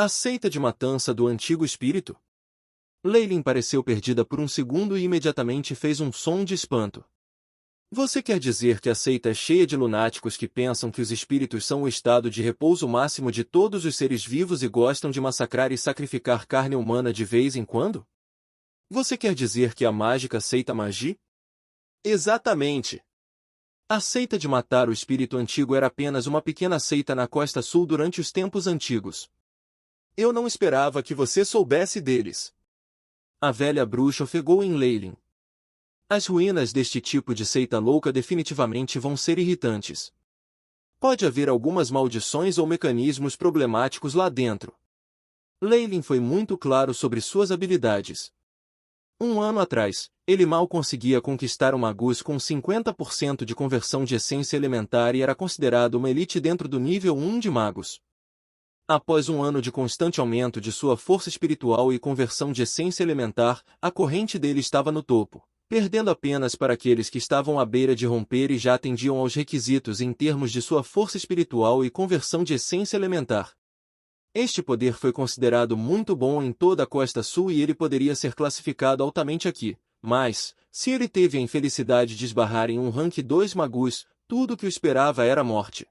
A seita de matança do antigo espírito? Leylin pareceu perdida por um segundo e imediatamente fez um som de espanto. Você quer dizer que a seita é cheia de lunáticos que pensam que os espíritos são o estado de repouso máximo de todos os seres vivos e gostam de massacrar e sacrificar carne humana de vez em quando? Você quer dizer que a mágica seita Magi? Exatamente! A seita de matar o espírito antigo era apenas uma pequena seita na costa sul durante os tempos antigos. Eu não esperava que você soubesse deles. A velha bruxa ofegou em Leylin. As ruínas deste tipo de seita louca definitivamente vão ser irritantes. Pode haver algumas maldições ou mecanismos problemáticos lá dentro. Leylin foi muito claro sobre suas habilidades. Um ano atrás, ele mal conseguia conquistar um magus com 50% de conversão de essência elementar e era considerado uma elite dentro do nível 1 de magos. Após um ano de constante aumento de sua força espiritual e conversão de essência elementar, a corrente dele estava no topo, perdendo apenas para aqueles que estavam à beira de romper e já atendiam aos requisitos em termos de sua força espiritual e conversão de essência elementar. Este poder foi considerado muito bom em toda a Costa Sul e ele poderia ser classificado altamente aqui, mas, se ele teve a infelicidade de esbarrar em um rank 2 magus, tudo o que o esperava era a morte.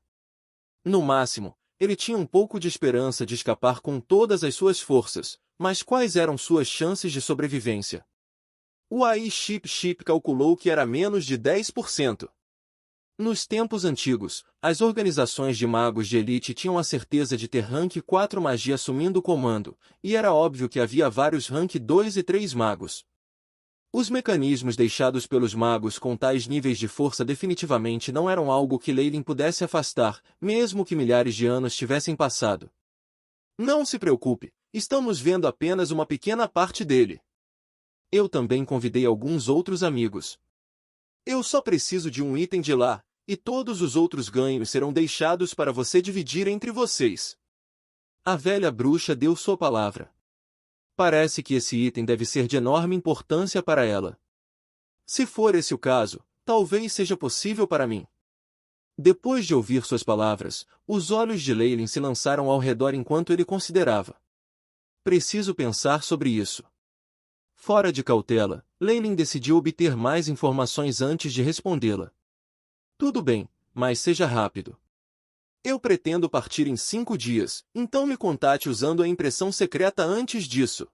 No máximo, ele tinha um pouco de esperança de escapar com todas as suas forças, mas quais eram suas chances de sobrevivência? O AI Chip calculou que era menos de 10%. Nos tempos antigos, as organizações de magos de elite tinham a certeza de ter rank 4 magia assumindo o comando, e era óbvio que havia vários rank 2 e 3 magos. Os mecanismos deixados pelos magos com tais níveis de força definitivamente não eram algo que Leylin pudesse afastar, mesmo que milhares de anos tivessem passado. Não se preocupe, estamos vendo apenas uma pequena parte dele. Eu também convidei alguns outros amigos. Eu só preciso de um item de lá, e todos os outros ganhos serão deixados para você dividir entre vocês. A velha bruxa deu sua palavra. Parece que esse item deve ser de enorme importância para ela. Se for esse o caso, talvez seja possível para mim. Depois de ouvir suas palavras, os olhos de Leylin se lançaram ao redor enquanto ele considerava. Preciso pensar sobre isso. Fora de cautela, Leylin decidiu obter mais informações antes de respondê-la. Tudo bem, mas seja rápido. Eu pretendo partir em 5 dias, então me contate usando a impressão secreta antes disso.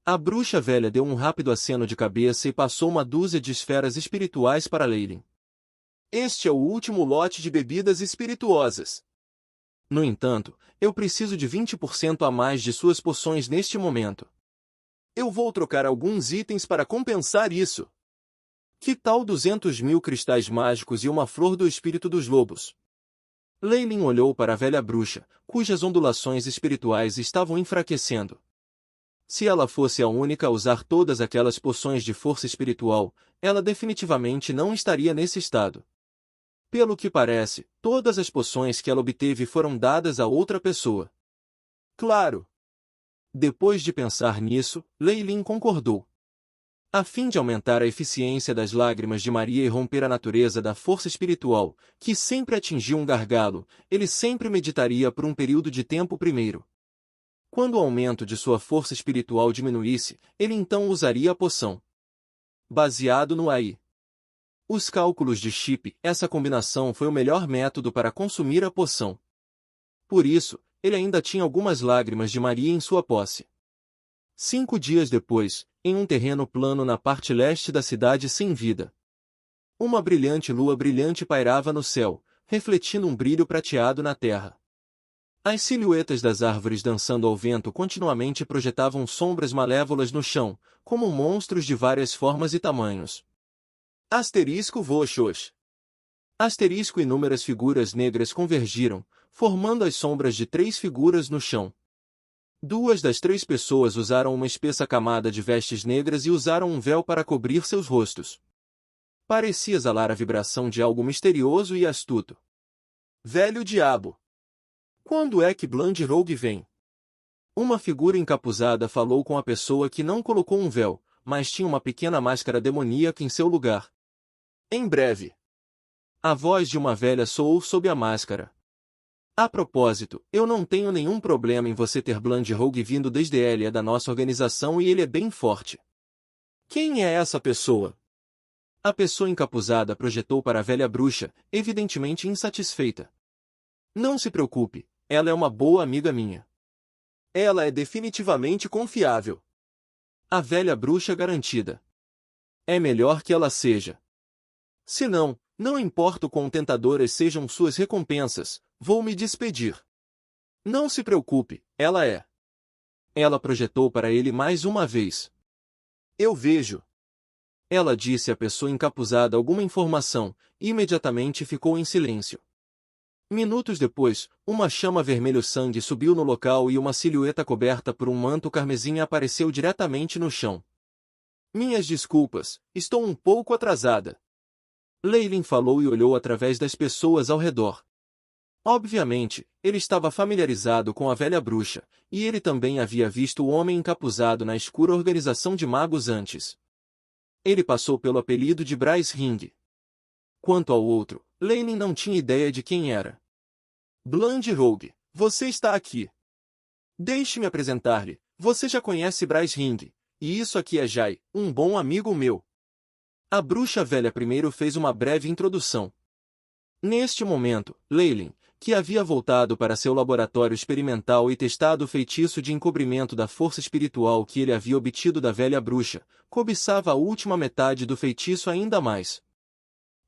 A bruxa velha deu um rápido aceno de cabeça e passou uma dúzia de esferas espirituais para Leylin. Este é o último lote de bebidas espirituosas. No entanto, eu preciso de 20% a mais de suas poções neste momento. Eu vou trocar alguns itens para compensar isso. Que tal 200.000 cristais mágicos e uma flor do espírito dos lobos? Leylin olhou para a velha bruxa, cujas ondulações espirituais estavam enfraquecendo. Se ela fosse a única a usar todas aquelas poções de força espiritual, ela definitivamente não estaria nesse estado. Pelo que parece, todas as poções que ela obteve foram dadas a outra pessoa. Claro! Depois de pensar nisso, Leylin concordou. A fim de aumentar a eficiência das lágrimas de Maria e romper a natureza da força espiritual, que sempre atingiu um gargalo, ele sempre meditaria por um período de tempo primeiro. Quando o aumento de sua força espiritual diminuísse, ele então usaria a poção. Baseado no AI. Os cálculos de Chip, essa combinação foi o melhor método para consumir a poção. Por isso, ele ainda tinha algumas lágrimas de Maria em sua posse. 5 dias depois, em um terreno plano na parte leste da cidade sem vida. Uma brilhante lua brilhante pairava no céu, refletindo um brilho prateado na terra. As silhuetas das árvores dançando ao vento continuamente projetavam sombras malévolas no chão, como monstros de várias formas e tamanhos. Asterisco Voxos. Asterisco inúmeras figuras negras convergiram, formando as sombras de 3 figuras no chão. 2 das 3 pessoas usaram uma espessa camada de vestes negras e usaram um véu para cobrir seus rostos. Parecia exalar a vibração de algo misterioso e astuto. Velho diabo! Quando é que Blind Rogue vem? Uma figura encapuzada falou com a pessoa que não colocou um véu, mas tinha uma pequena máscara demoníaca em seu lugar. Em breve. A voz de uma velha soou sob a máscara. A propósito, eu não tenho nenhum problema em você ter Bland Rogue vindo desde ele é da nossa organização e ele é bem forte. Quem é essa pessoa? A pessoa encapuzada projetou para a velha bruxa, evidentemente insatisfeita. Não se preocupe, ela é uma boa amiga minha. Ela é definitivamente confiável. A velha bruxa garantida. É melhor que ela seja. Se não, não importa o quão tentadoras sejam suas recompensas, vou me despedir. Não se preocupe, ela é. Ela projetou para ele mais uma vez. Eu vejo. Ela disse à pessoa encapuzada alguma informação, e imediatamente ficou em silêncio. Minutos depois, uma chama vermelho-sangue subiu no local e uma silhueta coberta por um manto carmesim apareceu diretamente no chão. Minhas desculpas, estou um pouco atrasada. Leylin falou e olhou através das pessoas ao redor. Obviamente, ele estava familiarizado com a velha bruxa, e ele também havia visto o homem encapuzado na escura organização de magos antes. Ele passou pelo apelido de Bryce Ring. Quanto ao outro, Leylin não tinha ideia de quem era. Bland Rogue, você está aqui. Deixe-me apresentar-lhe, você já conhece Bryce Ring, e isso aqui é Jai, um bom amigo meu. A bruxa velha primeiro fez uma breve introdução. Neste momento, Leylin, que havia voltado para seu laboratório experimental e testado o feitiço de encobrimento da força espiritual que ele havia obtido da velha bruxa, cobiçava a última metade do feitiço ainda mais.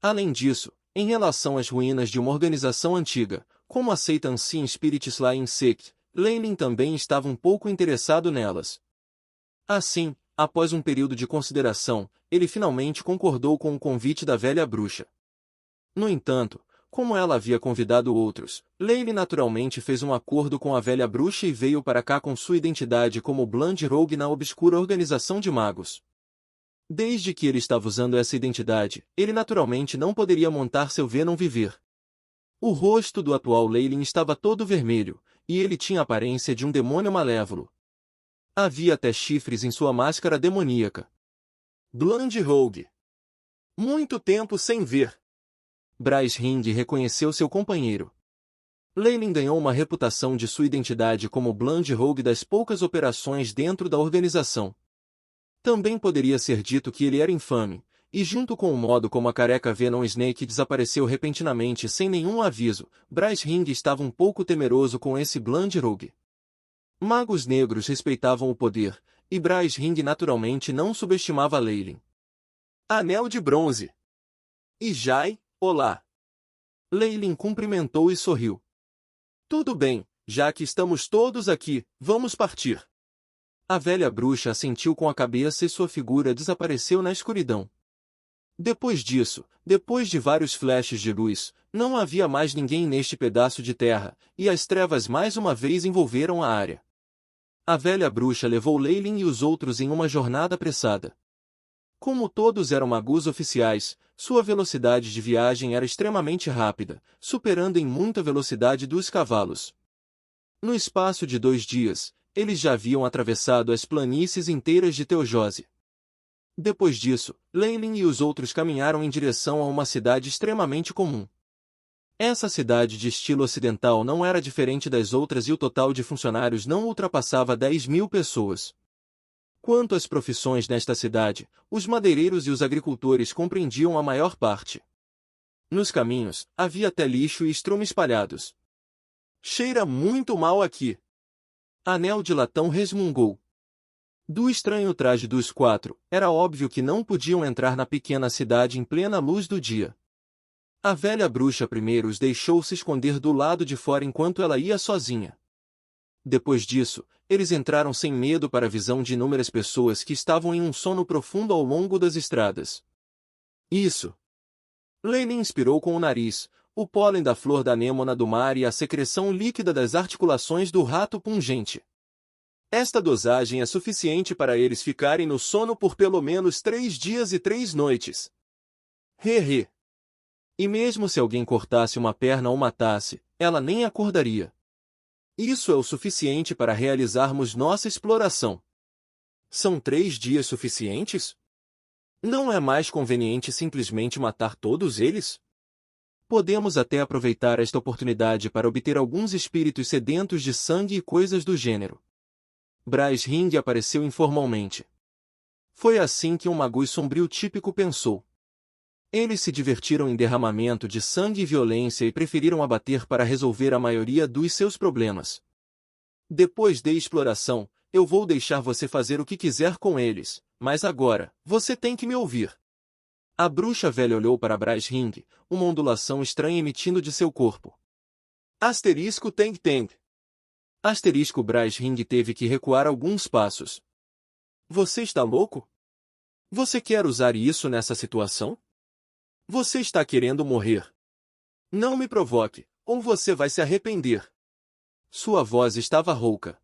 Além disso, em relação às ruínas de uma organização antiga, como a seita Ancient Spirits Lying Sect, Leylin também estava um pouco interessado nelas. Assim, após um período de consideração, ele finalmente concordou com o convite da velha bruxa. No entanto, como ela havia convidado outros, Leylin naturalmente fez um acordo com a velha bruxa e veio para cá com sua identidade como Bland Rogue na obscura organização de magos. Desde que ele estava usando essa identidade, ele naturalmente não poderia montar seu Venom viver. O rosto do atual Leylin estava todo vermelho, e ele tinha a aparência de um demônio malévolo. Havia até chifres em sua máscara demoníaca. Bland Rogue. Muito tempo sem ver. Bryce Ring reconheceu seu companheiro. Leylin ganhou uma reputação de sua identidade como Bland Rogue das poucas operações dentro da organização. Também poderia ser dito que ele era infame, e junto com o modo como a careca Venom Snake desapareceu repentinamente sem nenhum aviso, Bryce Ring estava um pouco temeroso com esse Bland Rogue. Magos negros respeitavam o poder, e Bryce Ring naturalmente não subestimava Leylin. Anel de bronze. E Jai, olá. Leylin cumprimentou e sorriu. Tudo bem, já que estamos todos aqui, vamos partir. A velha bruxa assentiu com a cabeça e sua figura desapareceu na escuridão. Depois disso, depois de vários flashes de luz, não havia mais ninguém neste pedaço de terra, e as trevas mais uma vez envolveram a área. A velha bruxa levou Leylin e os outros em uma jornada apressada. Como todos eram magos oficiais, sua velocidade de viagem era extremamente rápida, superando em muita velocidade dos cavalos. No espaço de 2 dias, eles já haviam atravessado as planícies inteiras de Teojose. Depois disso, Leylin e os outros caminharam em direção a uma cidade extremamente comum. Essa cidade de estilo ocidental não era diferente das outras e o total de funcionários não ultrapassava 10.000 pessoas. Quanto às profissões nesta cidade, os madeireiros e os agricultores compreendiam a maior parte. Nos caminhos, havia até lixo e estrume espalhados. Cheira muito mal aqui. Anel de Latão resmungou. Do estranho traje dos 4, era óbvio que não podiam entrar na pequena cidade em plena luz do dia. A velha bruxa primeiro os deixou se esconder do lado de fora enquanto ela ia sozinha. Depois disso, eles entraram sem medo para a visão de inúmeras pessoas que estavam em um sono profundo ao longo das estradas. Isso! Leylin inspirou com o nariz, o pólen da flor da anêmona do mar e a secreção líquida das articulações do rato pungente. Esta dosagem é suficiente para eles ficarem no sono por pelo menos 3 dias e 3 noites. He. E mesmo se alguém cortasse uma perna ou matasse, ela nem acordaria. Isso é o suficiente para realizarmos nossa exploração. São 3 dias suficientes? Não é mais conveniente simplesmente matar todos eles? Podemos até aproveitar esta oportunidade para obter alguns espíritos sedentos de sangue e coisas do gênero. Bryce Ring apareceu informalmente. Foi assim que um magus sombrio típico pensou. Eles se divertiram em derramamento de sangue e violência e preferiram abater para resolver a maioria dos seus problemas. Depois de exploração, eu vou deixar você fazer o que quiser com eles, mas agora, você tem que me ouvir. A bruxa velha olhou para Bryce Ring, uma ondulação estranha emitindo de seu corpo. Asterisco Teng Teng. Asterisco Bryce Ring teve que recuar alguns passos. Você está louco? Você quer usar isso nessa situação? Você está querendo morrer. Não me provoque, ou você vai se arrepender. Sua voz estava rouca.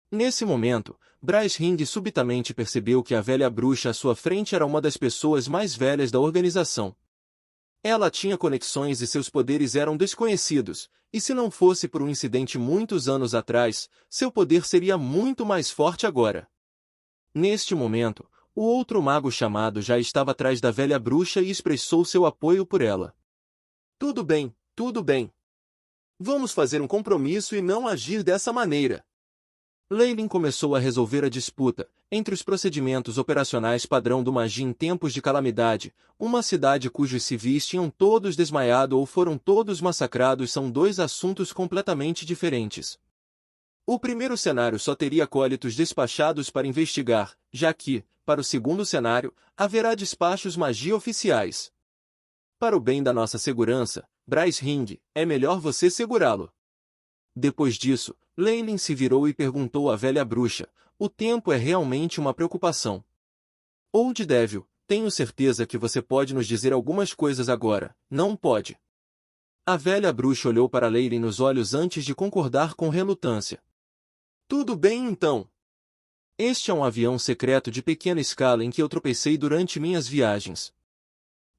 Nesse momento, Bryce Ring subitamente percebeu que a velha bruxa à sua frente era uma das pessoas mais velhas da organização. Ela tinha conexões e seus poderes eram desconhecidos, e se não fosse por um incidente muitos anos atrás, seu poder seria muito mais forte agora. Neste momento, o outro mago chamado já estava atrás da velha bruxa e expressou seu apoio por ela. Tudo bem, tudo bem. Vamos fazer um compromisso e não agir dessa maneira. Leyline começou a resolver a disputa. Entre os procedimentos operacionais padrão do magia em tempos de calamidade, uma cidade cujos civis tinham todos desmaiado ou foram todos massacrados são dois assuntos completamente diferentes. O primeiro cenário só teria acólitos despachados para investigar, já que, para o segundo cenário, haverá despachos magia oficiais. Para o bem da nossa segurança, Bryce Ring, é melhor você segurá-lo. Depois disso, Leyline se virou e perguntou à velha bruxa, o tempo é realmente uma preocupação. Old Devil, tenho certeza que você pode nos dizer algumas coisas agora, não pode? A velha bruxa olhou para Leyline nos olhos antes de concordar com relutância. Tudo bem então. Este é um avião secreto de pequena escala em que eu tropecei durante minhas viagens.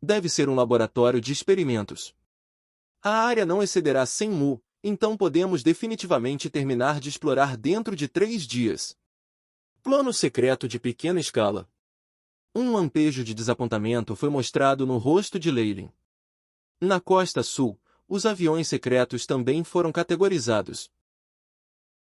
Deve ser um laboratório de experimentos. A área não excederá 100 mu, então podemos definitivamente terminar de explorar dentro de 3 dias. Plano secreto de pequena escala. Um lampejo de desapontamento foi mostrado no rosto de Leyline. Na costa sul, os aviões secretos também foram categorizados.